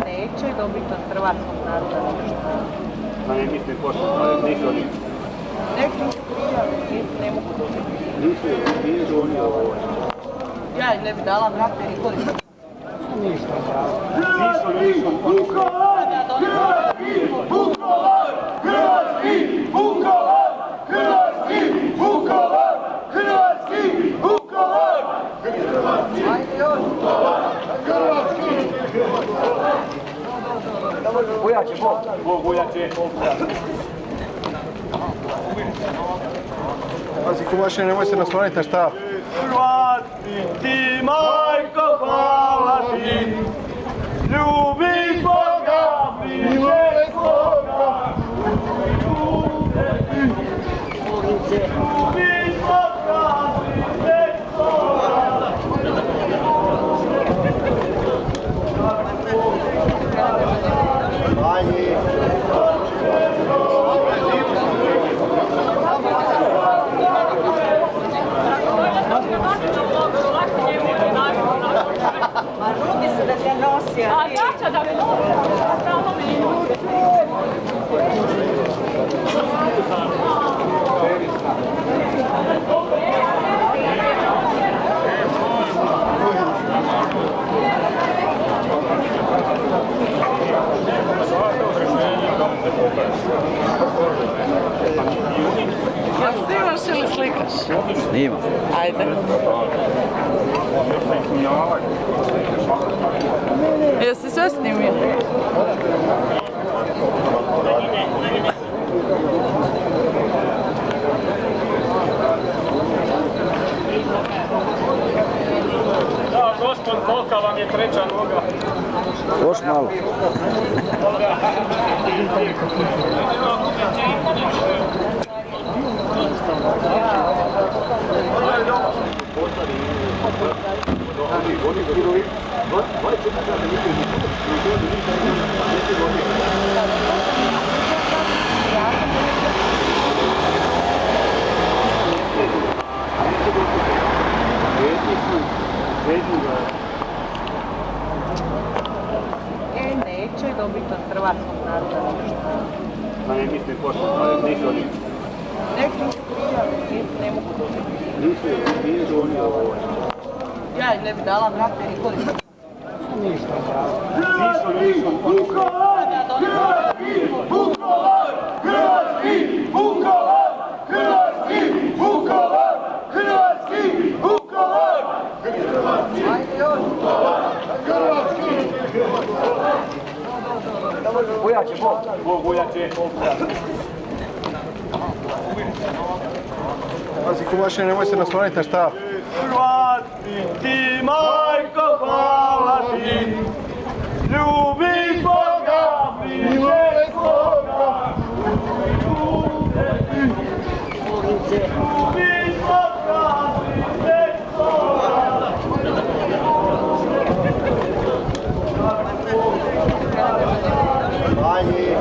Neće dobiti od Hrvatskog naroda. Ne mislim pošto, nisu oni. Neki su prijavili, ne mogu dobiti. Nisu oni ovo. Ja im ne bi dala vrate nikoli. Ništa. Nisu. Vukovar! Hrvatski! Vukovar! Hrvatski! Vukovar! Hrvatski! Vukovar! Hrvatski! Vukovar! Ajde još. Bojače, bojače. Pazi, kumaše, nemoj se nasloniti na štav. Hrvatski ti, majko, hvala ti. Ljubi Boga, bliže Boga. Ljubi Boga, bliže Boga. Ajde. Ma rudi se da te nosi. A daća da me nosi, stalno me nosi. Jel snimaš ili slikaš? Snima. Ajde. Jesi sve snimio? Da, gospod, kolika vam je treća noga? Još malo. Neće dobiti od Hrvatskog naroda. Ne mislim pošto, nisu oni. Neki su prijavili, ne mogu dobiti. Nisu oni ovo. Ja im ne bi dala vrate nikoli. Nisu. Vukovar! Hrvatski! Vukovar! Hrvatski! Vukovar! Hrvatski! Vukovar! Hrvatski! Vukovar! Ajde još. Bojače. Pazi, kumaše, nemoj se nasloniti na štav. Hrvatski ti, majko, hvala ti. Ljubi Boga, bliže Boga. Ljubi Boga, bliže Boga. Ajde.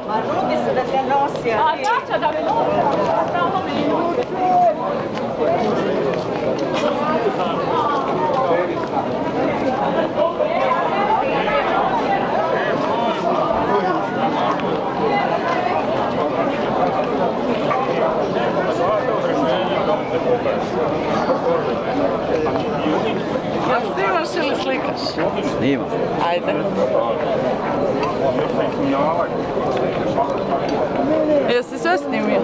Ma rudi se da te nosi. A daća da me nosi, stalno me nosi. Jel snimaš ili slikaš? Snima. Ajde. Jesi sve snimio?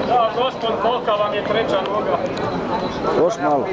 Da, gospod, kolika vam je treća noga? Još malo.